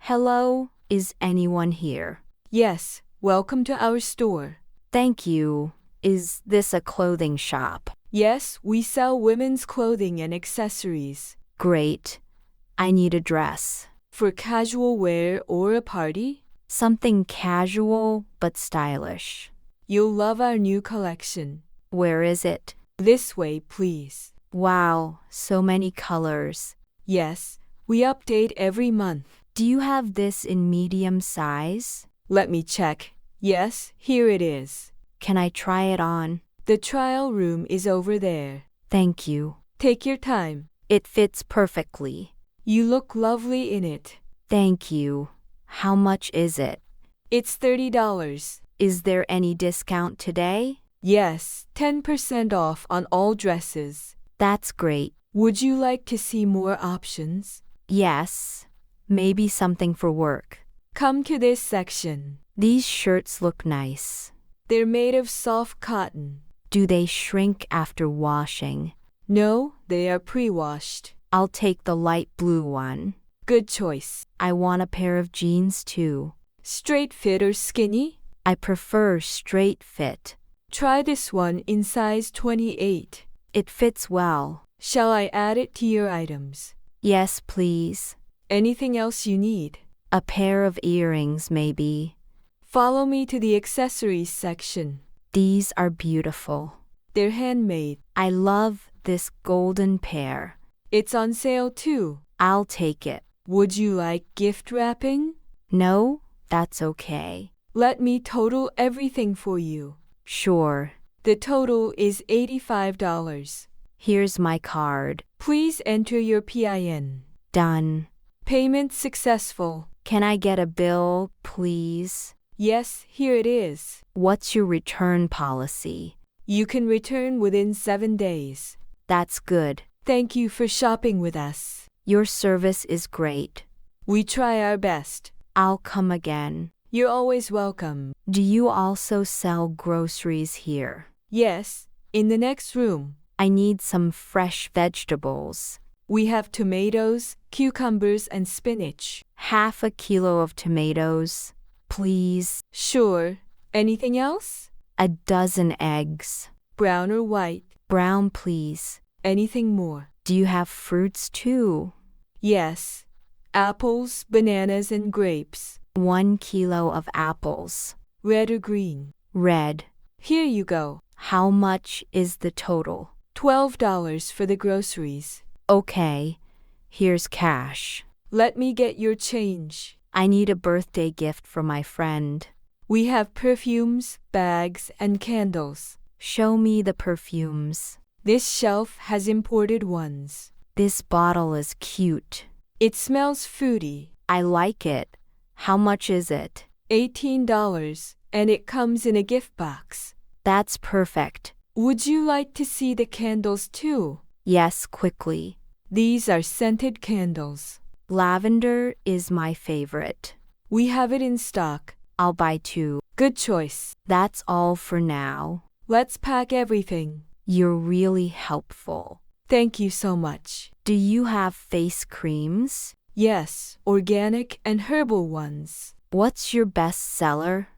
Hello, is anyone here? Yes, welcome to our store. Thank you. Is this a clothing shop? Yes, we sell women's clothing and accessories. Great. I need a dress. For casual wear or a party? Something casual but stylish. You'll love our new collection. Where is it? This way, please. Wow, so many colors. Yes, we update every month. Do you have this in medium size? Let me check. Yes, here it is. Can I try it on? The trial room is over there. Thank you. Take your time. It fits perfectly. You look lovely in it. Thank you. How much is it? It's $30. Is there any discount today? Yes, 10% off on all dresses. That's great. Would you like to see more options? Yes. Maybe something for work. Come to this section. These shirts look nice. They're made of soft cotton. Do they shrink after washing? No, they are pre-washed. I'll take the light blue one. Good choice. I want a pair of jeans too. Straight fit or skinny? I prefer straight fit. Try this one in size 28. It fits well. Shall I add it to your items? Yes, please. Anything else you need? A pair of earrings, maybe. Follow me to the accessories section. These are beautiful. They're handmade. I love this golden pair. It's on sale too. I'll take it. Would you like gift wrapping? No, that's okay. Let me total everything for you. Sure. The total is $85. Here's my card. Please enter your PIN. Done. Payment successful. Can I get a bill, please? Yes, here it is. What's your return policy? You can return within 7 days. That's good. Thank you for shopping with us. Your service is great. We try our best. I'll come again. You're always welcome. Do you also sell groceries here? Yes, in the next room. I need some fresh vegetables. We have tomatoes, cucumbers, and spinach. Half a kilo of tomatoes, please. Sure. Anything else? A dozen eggs. Brown or white? Brown, please. Anything more? Do you have fruits too? Yes. Apples, bananas, and grapes. 1 kilo of apples. Red or green? Red. Here you go. How much is the total? $12 for the groceries. Okay. Here's cash. Let me get your change. I need a birthday gift for my friend. We have perfumes, bags, and candles. Show me the perfumes. This shelf has imported ones. This bottle is cute. It smells fruity. I like it. How much is it? $18, and it comes in a gift box. That's perfect. Would you like to see the candles too? Yes, quickly. These are scented candles. Lavender is my favorite. We have it in stock. I'll buy 2. Good choice. That's all for now. Let's pack everything. You're really helpful. Thank you so much. Do you have face creams? Yes, organic and herbal ones. What's your best seller?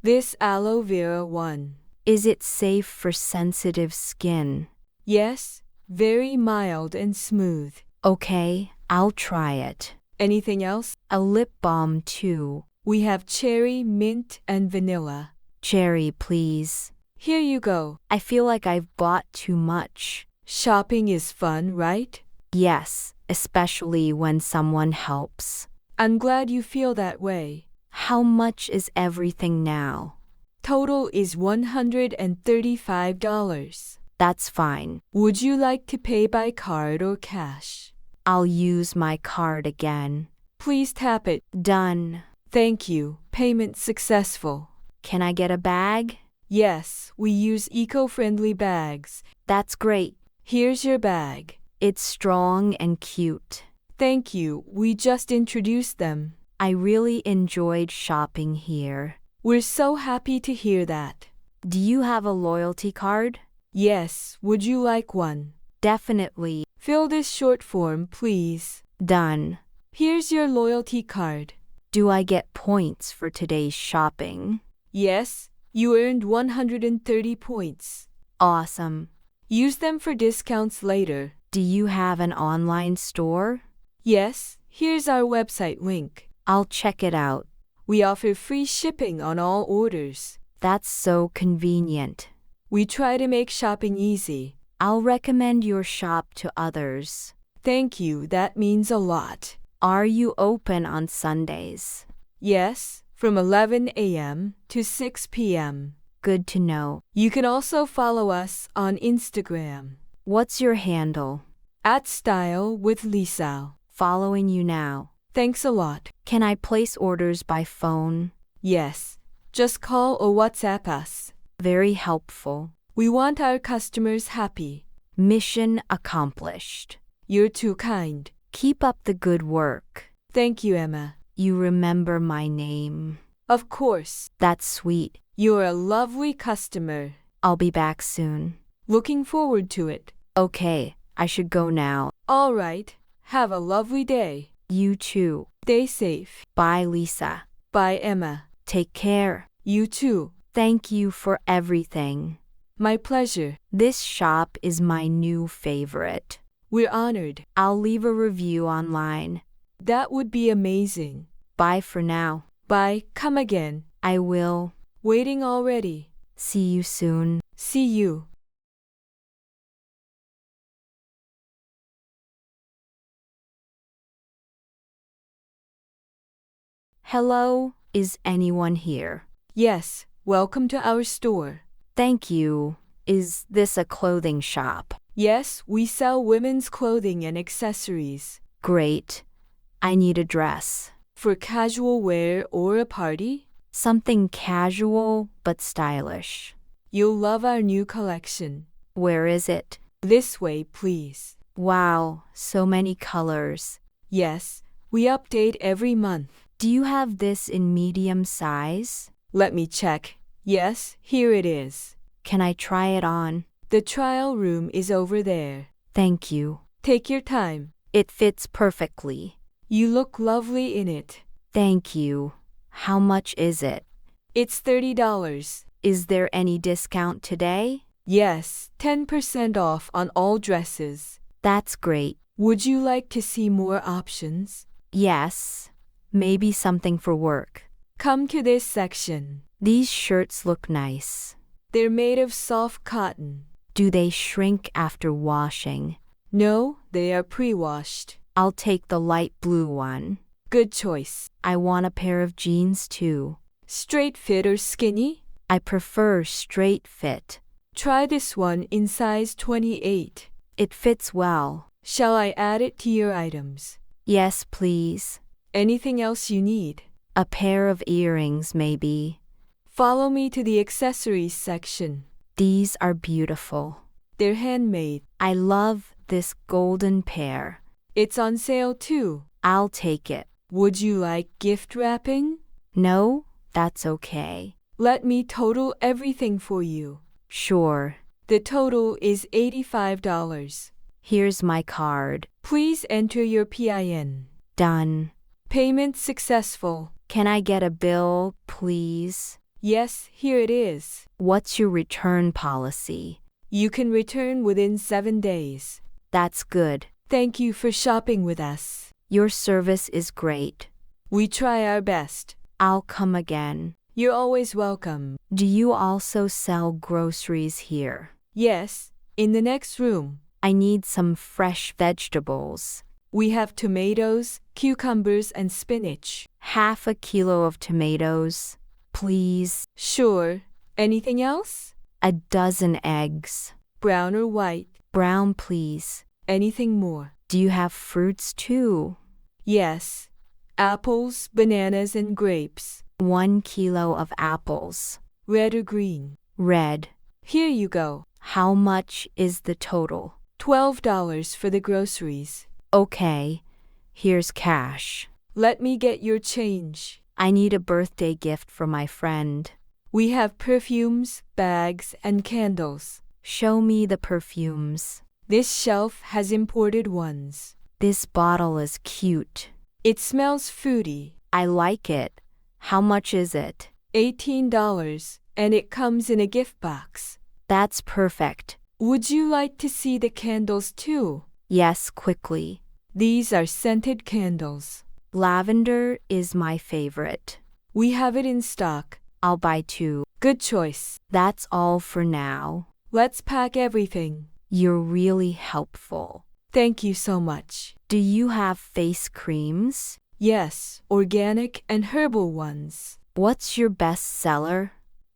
This aloe vera one. Is it safe for sensitive skin? Yes, very mild and smooth. Okay, I'll try it. Anything else? A lip balm too. We have cherry, mint, and vanilla. Cherry, please. Here you go. I feel like I've bought too much. Shopping is fun, right? Yes, especially when someone helps. I'm glad you feel that way. How much is everything now? Total is $135. That's fine. Would you like to pay by card or cash? I'll use my card again. Please tap it. Done. Thank you. Payment successful. Can I get a bag? Yes, we use eco-friendly bags. That's great. Here's your bag. It's strong and cute. Thank you. We just introduced them. I really enjoyed shopping here. We're so happy to hear that. Do you have a loyalty card? Yes, would you like one? Definitely. Fill this short form, please. Done. Here's your loyalty card. Do I get points for today's shopping? Yes, you earned 130 points. Awesome. Use them for discounts later. Do you have an online store? Yes, here's our website link. I'll check it out. We offer free shipping on all orders. That's so convenient. We try to make shopping easy. I'll recommend your shop to others. Thank you, that means a lot. Are you open on Sundays? Yes, from 11 a.m. to 6 p.m. Good to know. You can also follow us on Instagram. What's your handle? @StyleWithLisa. Following you now. Thanks a lot. Can I place orders by phone? Yes, just call or WhatsApp us. Very helpful. We want our customers happy. Mission accomplished. You're too kind. Keep up the good work. Thank you, Emma. You remember my name. Of course. That's sweet. You're a lovely customer. I'll be back soon. Looking forward to it. Okay, I should go now. All right. Have a lovely day. You too. Stay safe. Bye, Lisa. Bye, Emma. Take care. You too. Thank you for everything. My pleasure. This shop is my new favorite. We're honored. I'll leave a review online. That would be amazing. Bye for now. Bye. Come again. I will. Waiting already. See you soon. See you. Hello, is anyone here? Yes, welcome to our store. Thank you. Is this a clothing shop? Yes, we sell women's clothing and accessories. Great. I need a dress. For casual wear or a party? Something casual but stylish. You'll love our new collection. Where is it? This way, please. Wow, so many colors. Yes, we update every month. Do you have this in medium size? Let me check. Yes, here it is. Can I try it on? The trial room is over there. Thank you. Take your time. It fits perfectly. You look lovely in it. Thank you. How much is it? It's $30. Is there any discount today? Yes, 10% off on all dresses. That's great. Would you like to see more options? Yes. Maybe something for work. Come to this section. These shirts look nice. They're made of soft cotton. Do they shrink after washing? No, they are pre-washed. I'll take the light blue one. Good choice. I want a pair of jeans too. Straight fit or skinny? I prefer straight fit. Try this one in size 28. It fits well. Shall I add it to your items? Yes, please. Anything else you need? A pair of earrings, maybe. Follow me to the accessories section. These are beautiful. They're handmade. I love this golden pair. It's on sale too. I'll take it. Would you like gift wrapping? No, that's okay. Let me total everything for you. Sure. The total is $85. Here's my card. Please enter your PIN. Done. Payment successful. Can I get a bill, please? Yes, here it is. What's your return policy? You can return within 7 days. That's good. Thank you for shopping with us. Your service is great. We try our best. I'll come again. You're always welcome. Do you also sell groceries here? Yes, in the next room. I need some fresh vegetables. We have tomatoes, cucumbers, and spinach. Half a kilo of tomatoes, please. Sure. Anything else? A dozen eggs. Brown or white? Brown, please. Anything more? Do you have fruits too? Yes. Apples, bananas, and grapes. 1 kilo of apples. Red or green? Red. Here you go. How much is the total? $12 for the groceries. Okay. Here's cash. Let me get your change. I need a birthday gift for my friend. We have perfumes, bags, and candles. Show me the perfumes. This shelf has imported ones. This bottle is cute. It smells fruity. I like it. How much is it? $18, and it comes in a gift box. That's perfect. Would you like to see the candles too? Yes, quickly. These are scented candles. Lavender is my favorite. We have it in stock. I'll buy 2. Good choice. That's all for now. Let's pack everything. You're really helpful. Thank you so much. Do you have face creams? Yes, organic and herbal ones. What's your best seller?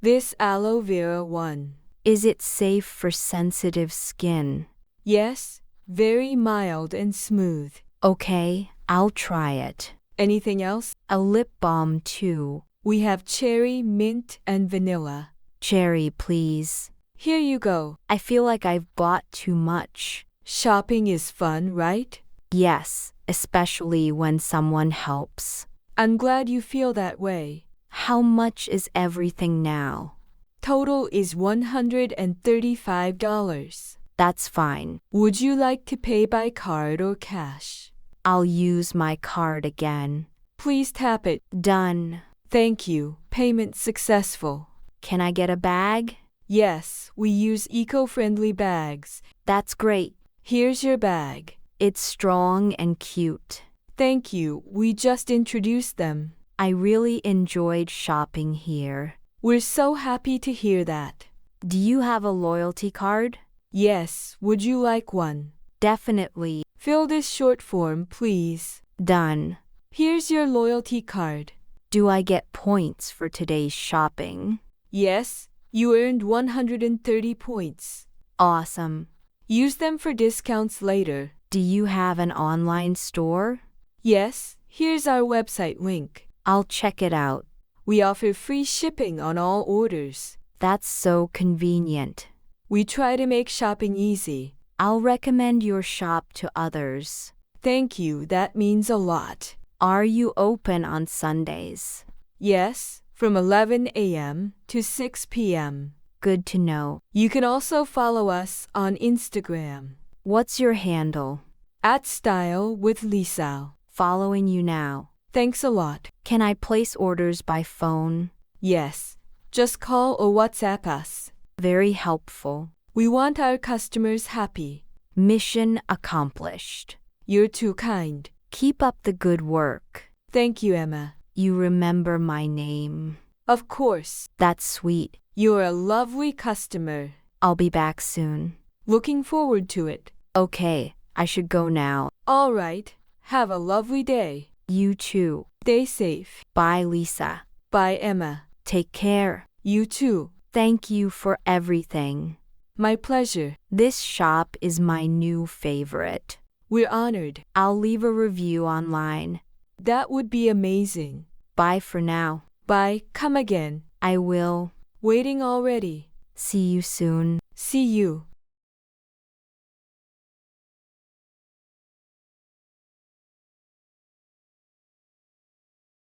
This aloe vera one. Is it safe for sensitive skin? Yes, very mild and smooth. Okay, I'll try it. Anything else? A lip balm too. We have cherry, mint, and vanilla. Cherry, please. Here you go. I feel like I've bought too much. Shopping is fun, right? Yes, especially when someone helps. I'm glad you feel that way. How much is everything now? Total is $135. That's fine. Would you like to pay by card or cash? I'll use my card again. Please tap it. Done. Thank you. Payment successful. Can I get a bag? Yes, we use eco-friendly bags. That's great. Here's your bag. It's strong and cute. Thank you. We just introduced them. I really enjoyed shopping here. We're so happy to hear that. Do you have a loyalty card? Yes, would you like one? Definitely. Fill this short form, please. Done. Here's your loyalty card. Do I get points for today's shopping? Yes, you earned 130 points. Awesome. Use them for discounts later. Do you have an online store? Yes, here's our website link. I'll check it out. We offer free shipping on all orders. That's so convenient. We try to make shopping easy. I'll recommend your shop to others. Thank you, that means a lot. Are you open on Sundays? Yes, from 11 a.m. to 6 p.m. Good to know. You can also follow us on Instagram. What's your handle? @StyleWithLisa. Following you now. Thanks a lot. Can I place orders by phone? Yes, just call or WhatsApp us. Very helpful. We want our customers happy. Mission accomplished. You're too kind. Keep up the good work. Thank you, Emma. You remember my name. Of course. That's sweet. You're a lovely customer. I'll be back soon. Looking forward to it. Okay, I should go now. All right. Have a lovely day. You too. Stay safe. Bye, Lisa. Bye, Emma. Take care. You too. Thank you for everything. My pleasure. This shop is my new favorite. We're honored. I'll leave a review online. That would be amazing. Bye for now. Bye. Come again. I will. Waiting already. See you soon. See you.